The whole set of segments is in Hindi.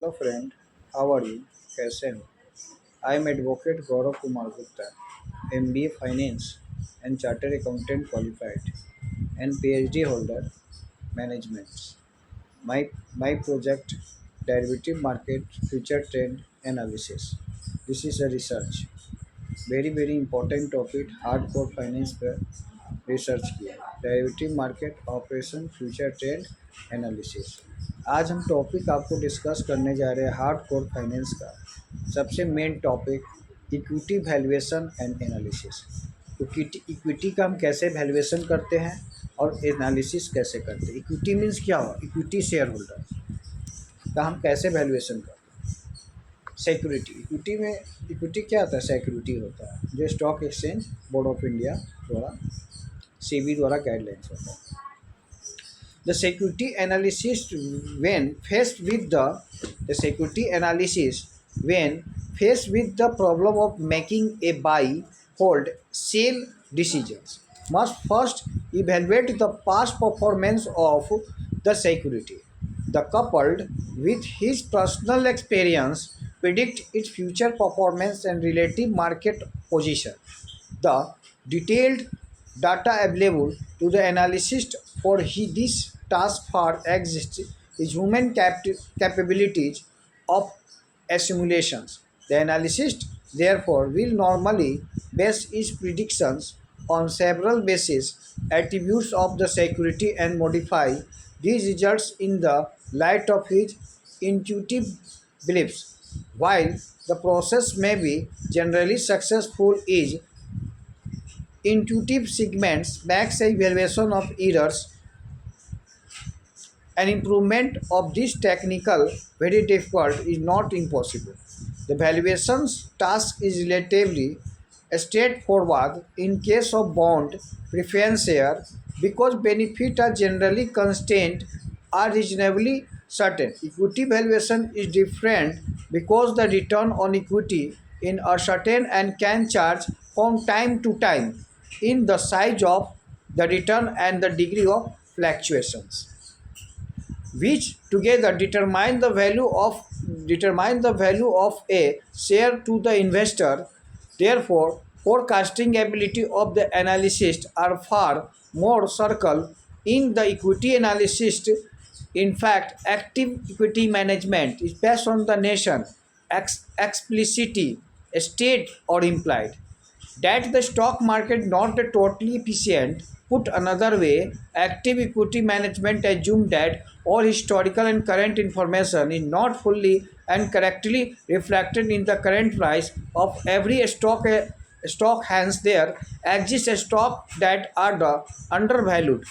Hello friend, how are you? कैसे हो? I am advocate Gaurav Kumar Gupta, MBA finance and chartered accountant qualified and PhD holder management. My my project derivative market future trend analysis. This is a research. Very important topic hardcore finance पर रिसर्च किया derivative market operation future trend analysis. आज हम टॉपिक आपको डिस्कस करने जा रहे हैं हार्ड कोर फाइनेंस का सबसे main topic equity valuation and analysis. Equity का हम कैसे वैल्यूएशन करते हैं और एनालिसिस कैसे करते हैं। इक्विटी मीन्स क्या हो, इक्विटी शेयर होल्डर का हम कैसे वैल्यूएशन करते हैं। सिक्योरिटी इक्विटी में इक्विटी क्या होता है, सिक्योरिटी होता है जो stock exchange board of India द्वारा सेबी द्वारा गाइडलाइंस होता है। The security analysis when faced with the security analysis when faced with the problem of making a buy, hold, sell decisions must first evaluate the past performance of the security. The coupled with his personal experience predict its future performance and relative market position. The detailed data available to the analyst for this task for exists is human capabilities of assimilations. The analyst therefore will normally base his predictions on several bases attributes of the security and modify these results in the light of his intuitive beliefs. While the process may be generally successful, is intuitive segments makes a evaluation of errors and improvement of this technical very difficult is not impossible. The valuations task is relatively straightforward in case of bond preference share because benefits are generally constant are reasonably certain. Equity valuation is different because the return on equity in a certain and can change from time to time in the size of the return and the degree of fluctuations which together determine the value of a share to the investor. Therefore, forecasting ability of the analyst are far more circle in the equity analysis. In fact, active equity management is based on the nation explicitly state or implied that the stock market not totally efficient. Put another way, active equity management assume that all historical and current information is not fully and correctly reflected in the current price of every stock. Hence there exists stock that are the undervalued,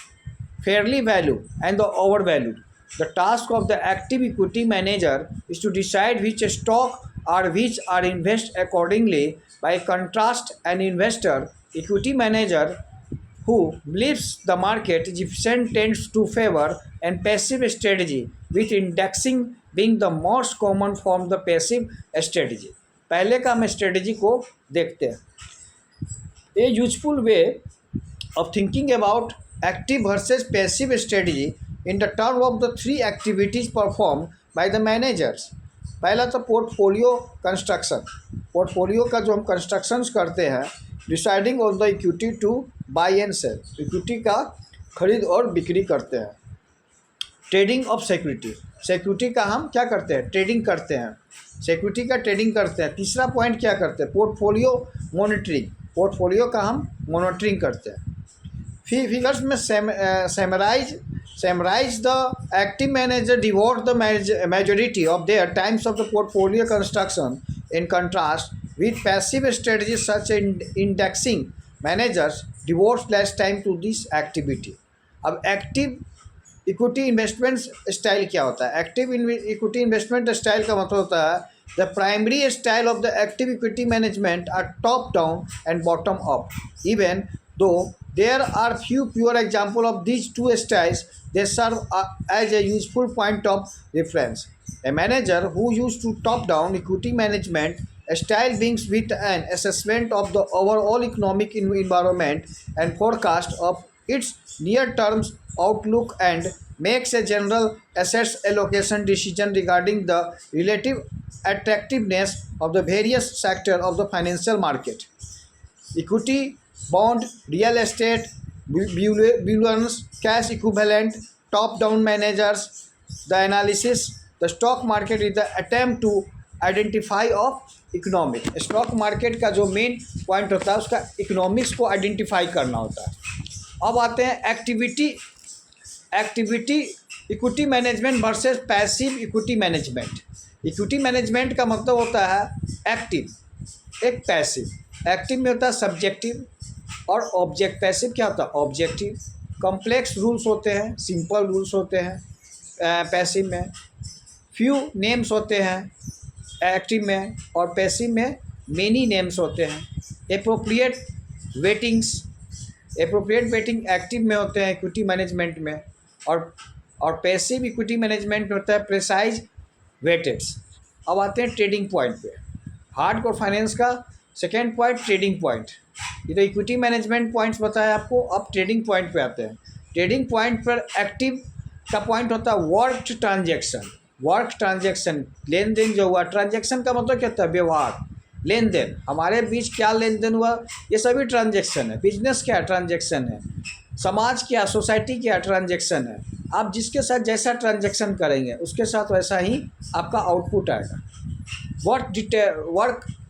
fairly valued and the overvalued. The task of the active equity manager is to decide which stock or which are invest accordingly. By contrast, an investor equity manager who believes the market is efficient tends to favor and passive strategy, with indexing being the most common form the passive strategy. पहले का हम स्ट्रेटजी को देखते हैं। A useful way of thinking about active versus passive strategy in the term of the three activities performed by the managers. पहला तो पोर्टफोलियो कंस्ट्रक्शन, पोर्टफोलियो का जो हम कंस्ट्रक्शंस करते हैं deciding on the equity to buy and sell, equity का खरीद और बिक्री करते हैं। ट्रेडिंग ऑफ सिक्योरिटी, सिक्योरिटी का हम क्या करते हैं, ट्रेडिंग करते हैं, सिक्योरिटी का ट्रेडिंग करते हैं। तीसरा पॉइंट क्या करते हैं, पोर्टफोलियो मॉनिटरिंग, पोर्टफोलियो का हम मॉनिटरिंग करते हैं। फिगर्स में summarize the active manager devote the majority of their times of the portfolio construction. In contrast with passive strategies such as indexing, managers devote less time to this activity. अब एक्टिव इक्विटी इन्वेस्टमेंट स्टाइल क्या होता है? एक्टिव इक्विटी इन्वेस्टमेंट स्टाइल का मतलब होता है the primary style of the active equity management are top down and bottom up. Even though there are few pure examples of these two styles, they serve as a useful point of reference. A manager who used to top-down equity management style begins with an assessment of the overall economic environment and forecast of its near-term outlook and makes a general assets allocation decision regarding the relative attractiveness of the various sector of the financial market. Equity, bond, real estate, bullions, cash equivalent, top-down managers. The analysis, the stock market is the attempt to identify of economic. Stock market का जो मेन पॉइंट होता है उसका इकोनॉमिक्स को आइडेंटिफाई करना होता है. अब आते हैं activity equity management versus passive equity management. Equity management का मतलब होता है एक्टिव, एक पैसिव. एक्टिव में होता है सब्जेक्टिव और ऑब्जेक्ट. पैसिव क्या होता है? ऑब्जेक्टिव. कॉम्प्लेक्स रूल्स होते हैं, सिंपल रूल्स होते हैं पैसिव में. फ्यू नेम्स होते हैं एक्टिव में, और पैसिव में मेनी नेम्स होते हैं. एप्रोप्रिएट वेटिंग एक्टिव में होते हैं इक्विटी मैनेजमेंट में, और पैसिव इक्विटी मैनेजमेंट में होता है प्रिसाइज वेटेड्स. अब आते हैं ट्रेडिंग पॉइंट पे. हार्डकोर फाइनेंस का सेकेंड पॉइंट ट्रेडिंग पॉइंट. ये तो इक्विटी मैनेजमेंट पॉइंट्स बताया आपको. अब ट्रेडिंग पॉइंट पे आते हैं. ट्रेडिंग पॉइंट पर एक्टिव का पॉइंट होता है वर्क ट्रांजैक्शन, लेन देन जो हुआ. ट्रांजैक्शन का मतलब क्या होता है? व्यवहार, लेन देन. हमारे बीच क्या लेन देन हुआ, ये सभी ट्रांजैक्शन है. बिजनेस क्या ट्रांजैक्शन है, समाज क्या, सोसाइटी क्या ट्रांजैक्शन है. आप जिसके साथ जैसा ट्रांजैक्शन करेंगे उसके साथ वैसा ही आपका आउटपुट आएगा. वर्क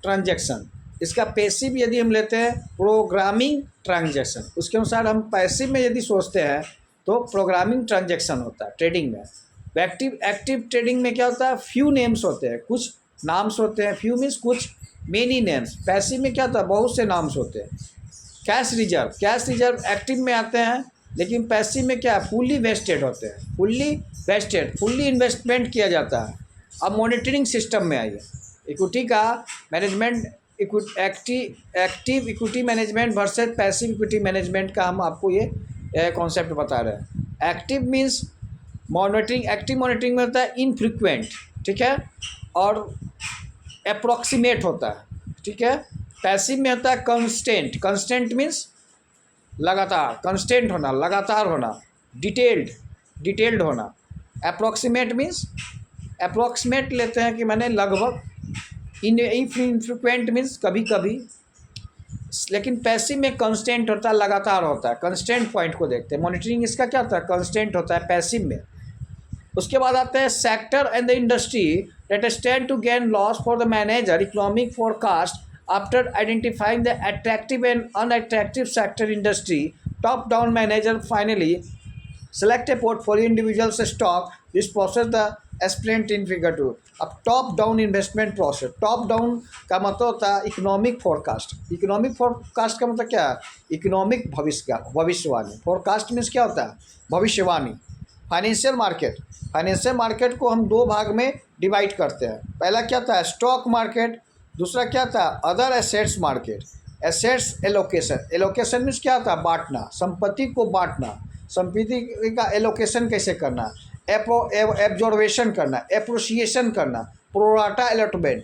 ट्रांजैक्शन, इसका पैसिव यदि हम लेते हैं प्रोग्रामिंग ट्रांजैक्शन, उसके अनुसार हम पैसिव में यदि सोचते हैं तो प्रोग्रामिंग ट्रांजैक्शन होता है ट्रेडिंग में. एक्टिव ट्रेडिंग में क्या होता है? फ्यू नेम्स होते हैं, कुछ नाम्स होते हैं. फ्यू मीन्स कुछ, मेनी नेम्स. पैसिव में क्या होता है? बहुत से नाम्स होते हैं. कैश रिजर्व एक्टिव में आते हैं, लेकिन पैसिव में क्या है? फुल्ली वेस्टेड होते हैं. फुल्ली इन्वेस्टमेंट किया जाता है. अब मॉनिटरिंग सिस्टम में आइए. इक्विटी का management, active equity management versus passive equity management का हम आपको ये कॉन्सेप्ट बता रहे हैं. Active means monitoring. Active monitoring में होता है इनफ्रीक्वेंट, ठीक है, और अप्रॉक्सीमेट होता है, ठीक है. पैसिव में होता है कंस्टेंट मीन्स लगातार, कंस्टेंट होना, लगातार होना. डिटेल्ड होना. अप्रॉक्सीमेट मीन्स अप्रॉक्सीमेट लेते हैं कि मैंने लगभग. इनफ्रीक्वेंट मीन्स कभी कभी. लेकिन पैसिव में कंस्टेंट होता है, लगातार होता है. कंस्टेंट पॉइंट को देखते हैं. मॉनिटरिंग इसका क्या होता है? कंस्टेंट होता है पैसिव में. उसके बाद आते हैं sector and the industry that stand to gain loss for the manager. Economic forecast after identifying the attractive and unattractive sector industry. Top down manager finally select a portfolio individuals stock. This process the explained in figure 2. अब top down investment process. Top down का मतलब होता है इकोनॉमिक फोरकास्ट. इकोनॉमिक फोरकास्ट का मतलब क्या है? इकोनॉमिक भविष्यवाणी. फोरकास्ट मीन्स क्या होता है? भविष्यवाणी. फाइनेंशियल मार्केट को हम दो भाग में डिवाइड करते हैं. पहला क्या था? Stock market. दूसरा क्या था? Other assets market. Assets allocation means क्या होता है? बांटना, संपत्ति को बांटना. संपत्ति का एलोकेशन कैसे करना? एब्जॉर्वेशन करना, एप्रोसिएशन करना, प्रोराटा अलॉटमेंट.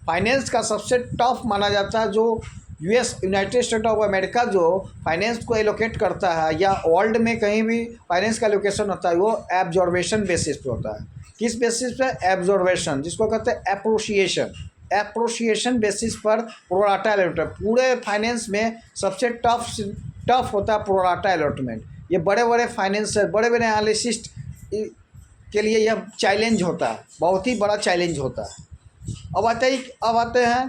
फाइनेंस का सबसे टफ माना जाता है जो यूनाइटेड स्टेट ऑफ अमेरिका जो फाइनेंस को एलोकेट करता है, या वर्ल्ड में कहीं भी फाइनेंस का एलोकेशन होता है, वो एब्जॉर्वेशन बेसिस पे होता है. किस बेसिस पे? एब्जॉर्वेशन, जिसको कहते हैं एप्रोसिएशन बेसिस पर प्रोराटा अलॉटमेंट. पूरे फाइनेंस में सबसे टफ होता है प्रोराटा अलॉटमेंट. ये बड़े फाइनेंसर, बड़े एनालिसिस्ट के लिए यह चैलेंज होता है, बहुत ही बड़ा चैलेंज होता है. अब आते हैं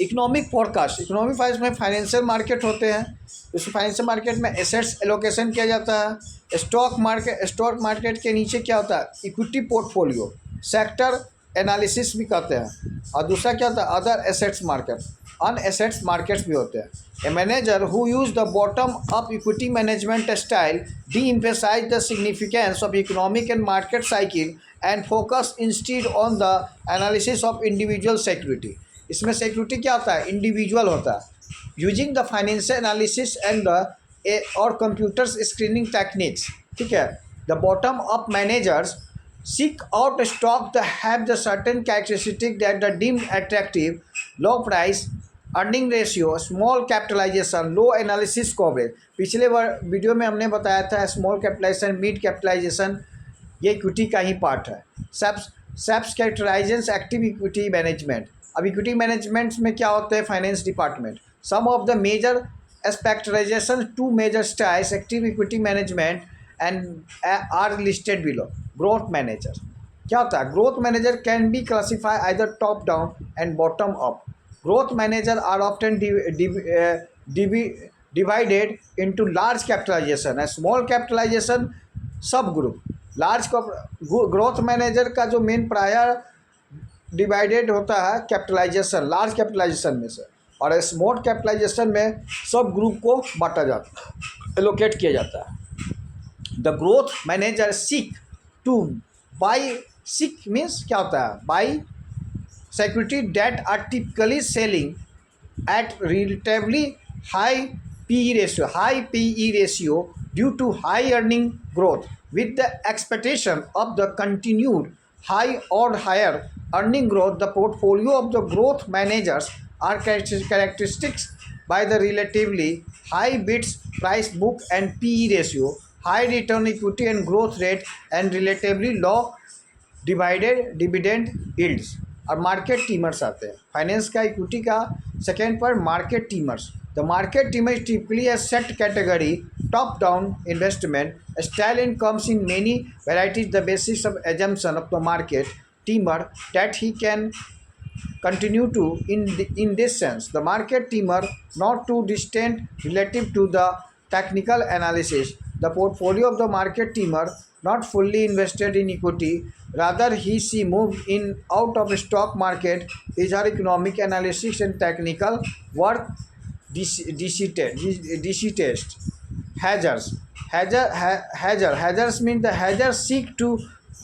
इकोनॉमिक फोरकास्ट. इकोनॉमिक फाइनेंस में फाइनेंशियल मार्केट होते हैं. उस फाइनेंशियल मार्केट में एसेट्स एलोकेशन किया जाता है. स्टॉक मार्केट के नीचे क्या होता है? इक्विटी पोर्टफोलियो, सेक्टर एनालिसिस भी कहते हैं. और दूसरा क्या होता है? Other assets market. अनएसेट्स मार्केट्स भी होते हैं. A manager who use the bottom-up equity management style de-emphasize the significance of economic and market cycle and focus instead on the analysis of individual security. इसमें security क्या होता है? इंडिविजुअल होता है. Using the financial analysis and the और computers screening techniques, ठीक है. The bottom-up managers seek out stock that have the certain characteristic that the deemed attractive, low price, earning ratio, small capitalization, low analysis coverage. पिछले वीडियो में हमने बताया था स्मॉल कैपिटलाइजेशन, मिड कैपिटलाइजेशन ये इक्विटी का ही पार्ट है। सेप्स कैरेक्टराइजेशन एक्टिव इक्विटी मैनेजमेंट। अब इक्विटी मैनेजमेंट में क्या होता है, finance department. Some of the major स्पेक्टराइजेशन, two major styles active equity management and are listed below. Growth manager क्या होता है, growth manager can be classify either top down and bottom up. Growth manager are often divided into large capitalization and small capitalization subgroup. Large growth manager का जो मेन प्रायर डिवाइडेड होता है कैपिटलाइजेशन, लार्ज कैपिटलाइजेशन में से, और स्मॉल कैपिटलाइजेशन में सब ग्रुप को बांटा जाता है, एलोकेट किया जाता है। The growth manager seek to buy, seek means क्या होता है, buy security that are typically selling at relatively high PE ratio due to high earning growth, with the expectation of the continued high or higher earning growth. The portfolio of the growth managers are characteristics by the relatively high bids price book and PE ratio, high return equity and growth rate, and relatively low dividend yields. और मार्केट टीमर्स आते हैं फाइनेंस का, इक्विटी का सेकेंड पर market timers. The market timer typically asset category top down investment style and comes in many varieties. The basis of assumption of the market timer that he can continue to in this sense. The market teamer not too distant relative to the technical analysis. The portfolio of the market teamer not fully invested in equity, rather she moved in out of stock market is her economic analysis and technical work decitest. Hedgers mean the hedgers seek to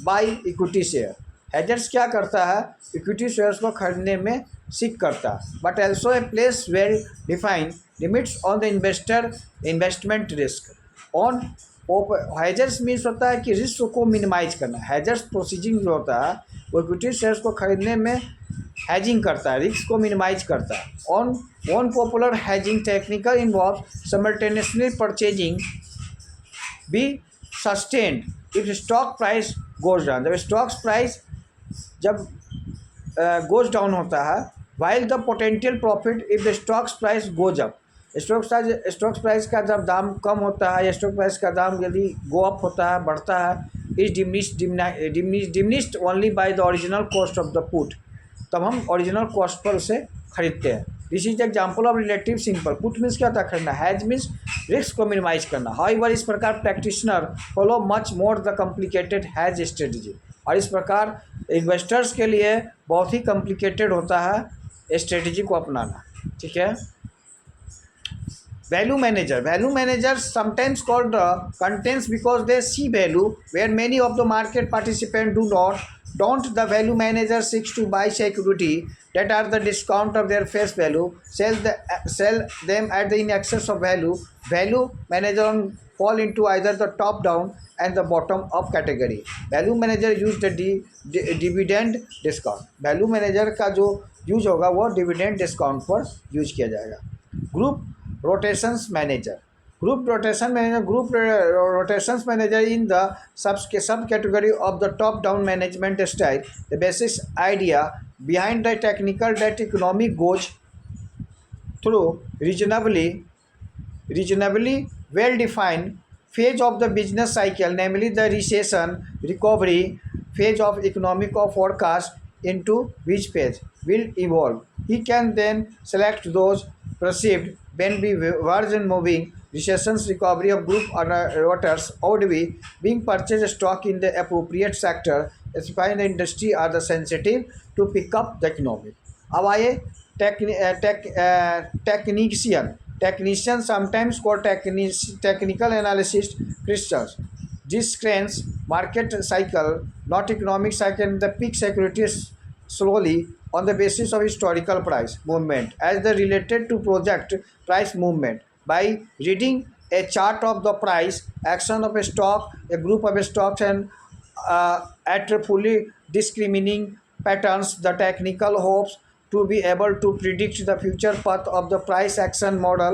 buy equity share. हेजर्स क्या करता है, इक्विटी शेयर्स को खरीदने में सीख करता है, but also a place well define limits on the investment risk on. Hedgers means होता है कि रिस्क को मिनिमाइज करना। हेजर्स प्रोसीजिंग जो होता है वो इक्विटी शेयर्स को खरीदने में हैजिंग करता है, रिस्क को मिनिमाइज करता है। On one popular hedging technical involve simultaneously purchasing B sustained if stock price goes down. जब स्टॉक्स प्राइस जब गोज डाउन होता है, while the potential profit if the stocks price goes up. Stocks price का जब दाम कम होता है या स्टॉक प्राइस का दाम यदि गो अप होता है, बढ़ता है, is diminished only by the original cost of the put, तब हम ओरिजिनल कॉस्ट पर उसे खरीदते हैं। This is example of relative simple. Put means क्या होता है, खरीदना। हैज मीन्स रिस्क को मिनिमाइज करना। हाउएवर इस प्रकार practitioner follow much more the complicated has strategy, और इस प्रकार इन्वेस्टर्स के लिए बहुत ही कॉम्प्लिकेटेड होता है स्ट्रेटजी को अपनाना। ठीक है। Value manager sometimes called contents because they see value where many of the market participant do don't. The value manager seeks to buy security that are the discount of their face value, sell them at the in excess of value. Value manager fall into either the top down and the bottom up category. Value manager use the dividend discount. Value manager का जो यूज होगा वो डिविडेंड डिस्काउंट पर यूज किया जाएगा। Group rotations manager in the subcategory of the top-down management style. The basic idea behind the technical that economy goes through reasonably well-defined phase of the business cycle, namely the recession recovery phase of economic forecast, into which phase will evolve. He can then select those perceived when be version moving recessions recovery of group orders would be being purchased stock in the appropriate sector, specifying the industry are the sensitive to pick up the economy. अब आइए technician sometimes called technical analyst Christians. This screens market cycle, not economic cycle, the peak securities slowly on the basis of historical price movement as the related to project price movement by reading a chart of the price action of a stock, a group of stocks, and at fully discriminating patterns. The technical hopes to be able to predict the future path of the price action model,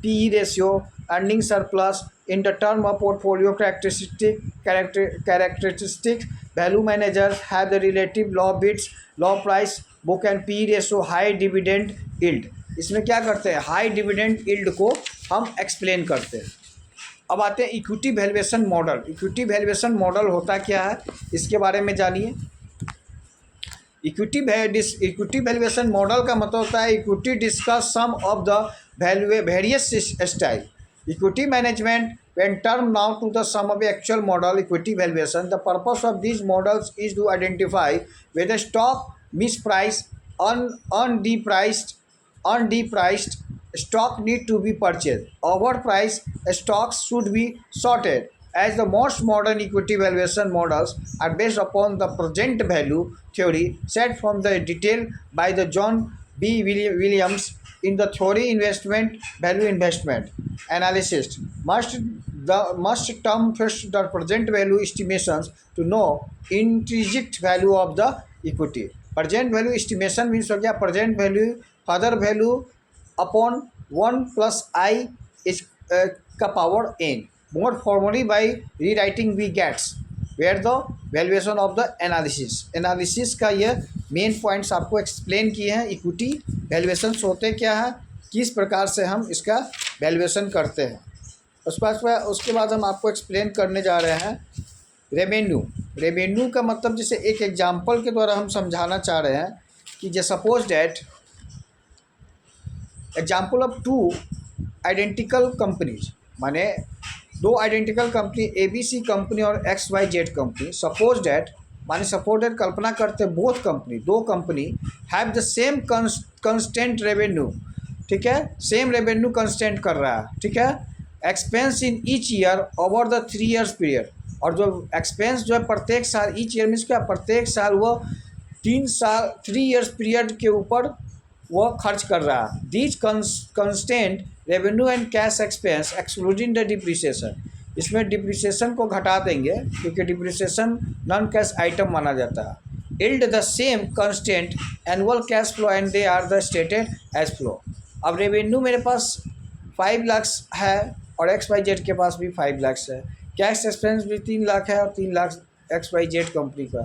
PE ratio, earning surplus in the term of portfolio characteristics. Value managers have the relative low bids, low price book and PE ratio, high dividend yield. इसमें क्या करते हैं, हाई डिविडेंड यील्ड को हम एक्सप्लेन करते हैं। अब आते हैं equity valuation model. Equity valuation model होता क्या है, इसके बारे में जानिए। इक्विटी वैल्यूएशन मॉडल का मतलब होता है equity discuss some of the various style equity management when term now to the sum of actual model equity valuation. The purpose of these models is to identify whether stock mispriced, undepriced stock need to be purchased. Overpriced stocks should be sorted. As the most modern equity valuation models are based upon the present value theory set from the detail by the John B. Williams in the theory investment value investment analysis must term first the present value estimations to know intrinsic value of the equity. Present value estimation means हो गया present value further value upon 1 plus I is का power n. More formally by rewriting we gets where the valuation of the analysis का ये मेन पॉइंट्स आपको एक्सप्लेन किए हैं। इक्विटी वैल्यूएशंस होते क्या है, किस प्रकार से हम इसका वैल्यूएशन करते हैं। उसके बाद हम आपको एक्सप्लेन करने जा रहे हैं रेवेन्यू का मतलब जैसे एक एग्जांपल के द्वारा हम समझाना चाह रहे हैं कि जे suppose that example of two identical companies, माने दो आइडेंटिकल कंपनी ABC कंपनी और XYZ कंपनी। सपोज डैट कल्पना करते बोथ कंपनी, दो company have the same constant revenue, ठीक है, सेम रेवेन्यू कंस्टेंट कर रहा है, ठीक है, expense in each year over the 3 years period. और जो एक्सपेंस जो है प्रत्येक साल, ईच ईयर मीन्स क्या, प्रत्येक साल वो 3 years पीरियड के ऊपर वो खर्च कर रहा है। These constant revenue and cash expense excluding the depreciation, इसमें डिप्रिसिएशन को घटा देंगे क्योंकि डिप्रिसिएशन नॉन कैश आइटम माना जाता है। Yield the same constant annual cash flow and they are the stated as flow. अब रेवेन्यू मेरे पास 5 लाख है और XYZ के पास भी 5 लाख है, कैश एक्सपेंस भी 3 लाख है और 3 लाख XYZ कंपनी का,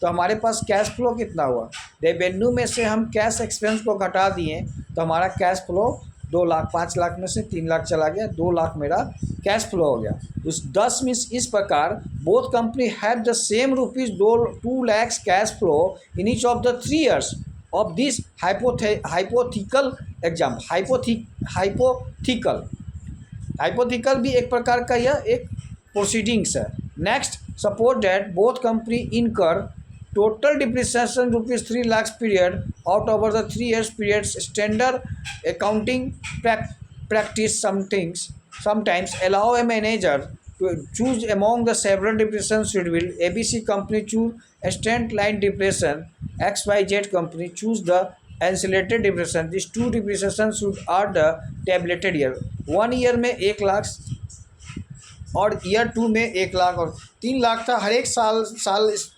तो हमारे पास कैश फ्लो कितना हुआ। रेवेन्यू में से हम कैश एक्सपेंस को घटा दिए तो हमारा कैश फ्लो 2 लाख, 5 लाख में से 3 लाख चला गया, 2 लाख मेरा कैश फ्लो हो गया। उस 10 मीन्स इस प्रकार both company have the same rupees 2 lakhs cash flow in each of the 3 years of this hypothetical exam. Hypothetical भी एक प्रकार का यह एक प्रोसीडिंग्स है। Next, suppose that both company incur total depreciation rupees 3 lakhs period out over the 3 years period. Standard accounting practice sometimes allow a manager to choose among the several depreciation schedule. ABC company choose straight line depreciation, XYZ company choose the accelerated depreciation. These two depreciation should are the tabulated year. 1 year में 1 लाख और ईयर 2 में 1 लाख और 3 लाख था। हर एक साल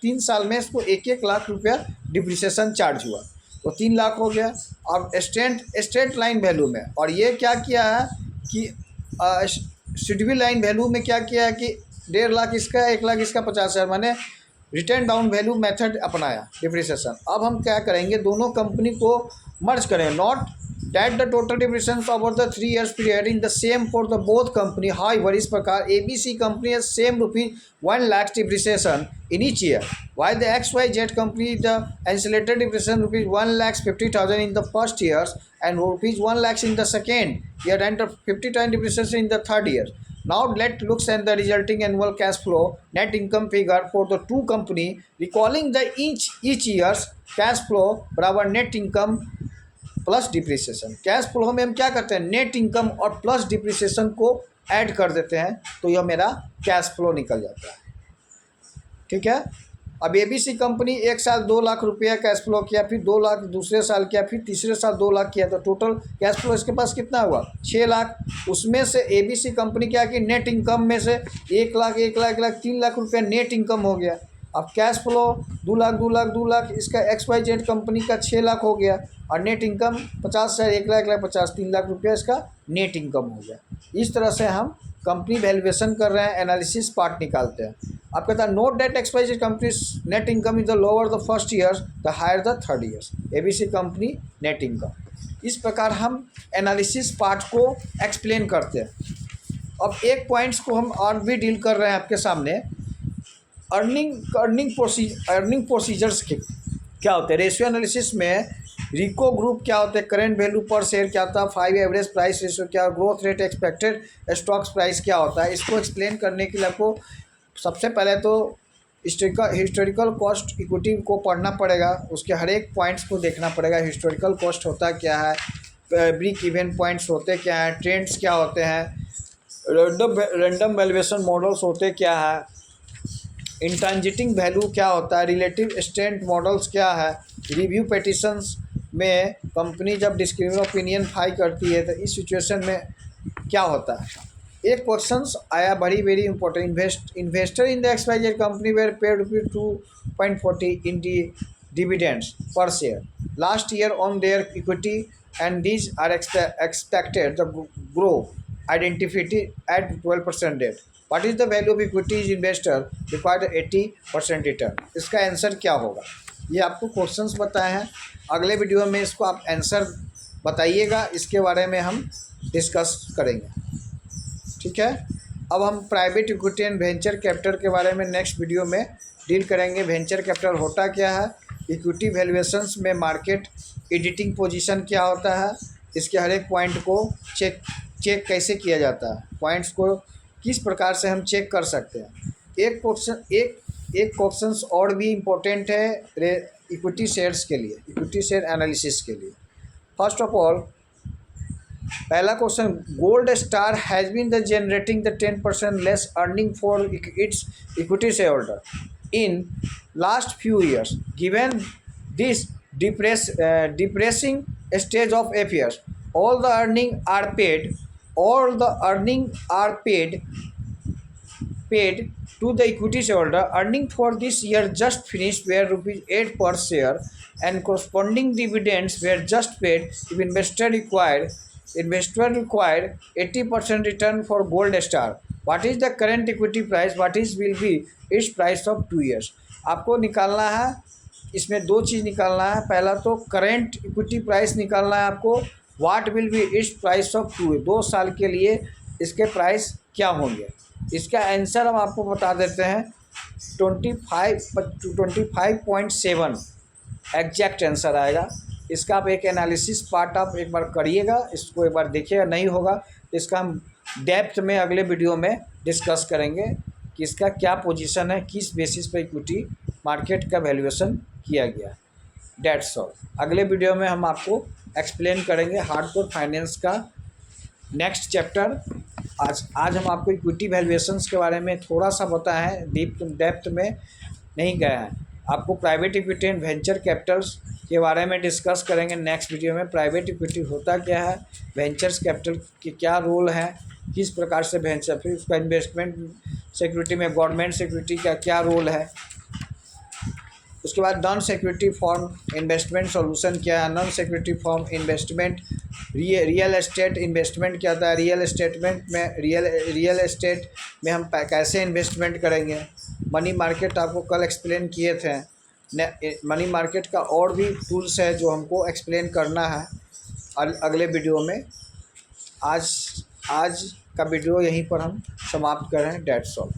3 साल में इसको 1-1 लाख रुपया डिप्रिसिएशन चार्ज हुआ, तो 3 लाख हो गया। अब स्ट्रेट लाइन वैल्यू में, और ये क्या किया है कि शेड्यूल लाइन वैल्यू में क्या किया है कि 1.5 लाख इसका, 1 लाख इसका, 50,000, मैंने रिटर्न डाउन वैल्यू मेथड अपनाया डिप्रिसिएशन। अब हम क्या करेंगे, दोनों कंपनी को मर्ज करें। Not that the total depreciation over the 3 years period in the same for the both company. However, इस प्रकार ABC company has same rupees 1 lakh depreciation in each year, while the XYZ company the accelerated depreciation rupees 1,50,000 in the first years and rupees 1 lakh in the second year and the 50,000 depreciation in the third year. Now let's look at the resulting annual cash flow net income figure for the two company, recalling the each year's cash flow बराबर net income plus depreciation. Cash flow में हम क्या करते हैं, नेट इनकम और प्लस डिप्रिसिएशन को ऐड कर देते हैं, तो यह मेरा कैश फ्लो निकल जाता है, ठीक है। अब ABC कंपनी एक साल 2 लाख रुपया कैश फ्लो किया, फिर 2 लाख दूसरे साल किया, फिर तीसरे साल 2 लाख किया, तो टोटल कैश फ्लो इसके पास कितना हुआ, 6 लाख। उसमें से ABC कंपनी क्या कि नेट इनकम में से 1 लाख 3 लाख रुपया नेट इनकम हो गया। अब कैश फ्लो 2 लाख इसका XYZ कंपनी का 6 लाख हो गया, और नेट इनकम 50,000, 1 लाख 3 लाख रुपया इसका नेट इनकम हो गया। इस तरह से हम कंपनी वैल्यूएशन कर रहे हैं, एनालिसिस पार्ट निकालते हैं। अब कहता है note that XYZ company's net income is the lower the first year the higher the third years, ABC company net income. इस प्रकार हम एनालिसिस पार्ट को एक्सप्लेन करते हैं। अब एक पॉइंट्स को हम और भी डील कर रहे हैं आपके सामने, अर्निंग प्रोसीजर्स के क्या होते हैं। रेशियो एनालिसिस में रिको ग्रुप क्या होते हैं, करेंट वैल्यू पर शेयर क्या होता है, 5 एवरेज प्राइस रेशियो क्या, growth rate, expected stocks price क्या होता है। इसको एक्सप्लेन करने के लिए आपको सबसे पहले तो हिस्टोरिकल कॉस्ट इक्विटी को पढ़ना पड़ेगा, उसके हर एक पॉइंट्स को देखना पड़ेगा। हिस्टोरिकल कॉस्ट होता क्या है, ब्रेक इवन पॉइंट्स होते क्या हैं, ट्रेंड्स क्या होते हैं, रैंडम वैल्यूएशन मॉडल्स होते क्या है, इंट्रांजिटिंग वैल्यू क्या होता है, रिलेटिव स्ट्रेंथ मॉडल्स क्या है, रिव्यू पिटीशंस में कंपनी जब डिस्क्रिमिनेटिंग ओपिनियन फाइल करती है तो इस सिचुएशन में क्या होता है। एक क्वेश्चंस आया very important, investor in the XYZ company were paid ₹2.40 in the dividends per share last year on their equity and these are expected the grow identity at 12% rate. What is the value of equity investor required 80% return. इसका आंसर क्या होगा, ये आपको क्वेश्चंस बताए हैं। अगले वीडियो में इसको आप आंसर बताइएगा, इसके बारे में हम डिस्कस करेंगे, ठीक है। अब हम private equity and venture capital के बारे में नेक्स्ट वीडियो में डील करेंगे। वेंचर कैपिटल होता क्या है, इक्विटी वैल्यूएशंस में मार्केट एडिटिंग पोजीशन क्या होता है, इसके हर एक पॉइंट को चेक कैसे किया जाता है, पॉइंट्स को किस प्रकार से हम चेक कर सकते हैं। एक क्वेश्चन और भी इम्पोर्टेंट है इक्विटी शेयर्स के लिए, इक्विटी शेयर एनालिसिस के लिए। फर्स्ट ऑफ ऑल पहला question, gold star has been the generating the 10% less earning for its equity share holder in last few years given this depressing stage of affairs. All the earnings are paid to the equity shareholder. Earning for this year just finished were ₹8 per share and corresponding dividends were just paid. If investor required 80% return for Gold Star. What is the current equity price? What will be its price of 2 years? आपको निकालना है, इसमें दो चीज़ निकालना है। पहला तो करेंट इक्विटी प्राइस निकालना है आपको, what will be it's price of 2 साल के लिए इसके प्राइस क्या होंगे। इसका आंसर हम आपको बता देते हैं, 25.7 एग्जैक्ट आंसर आएगा। इसका आप एक एनालिसिस पार्ट आप एक बार करिएगा, इसको एक बार देखिएगा, नहीं होगा तो इसका हम डेप्थ में अगले वीडियो में डिस्कस करेंगे कि इसका क्या पोजीशन है, किस बेसिस पर इक्विटी मार्केट का वैल्यूएशन किया गया। That's all. अगले वीडियो में हम आपको एक्सप्लेन करेंगे हार्डकोर फाइनेंस का नेक्स्ट चैप्टर। आज हम आपको इक्विटी वैल्यूएशंस के बारे में थोड़ा सा बताए हैं, डेप्थ में नहीं गए हैं। आपको private equity and venture Capitals के बारे में डिस्कस करेंगे नेक्स्ट वीडियो में। प्राइवेट इक्विटी होता क्या है, वेंचर्स कैपिटल के क्या रोल है, किस प्रकार से वेंचर, फिर उसका इन्वेस्टमेंट सिक्योरिटी में गवर्नमेंट सिक्योरिटी का क्या रोल है। उसके बाद non security form investment solution क्या है, non security form investment, real estate investment क्या होता है, रियल एस्टेट में हम कैसे इन्वेस्टमेंट करेंगे। मनी मार्केट आपको कल एक्सप्लेन किए थे, मनी मार्केट का और भी टूल्स है जो हमको एक्सप्लेन करना है अगले वीडियो में। आज का वीडियो यहीं पर हम समाप्त कर रहे हैं। That's all.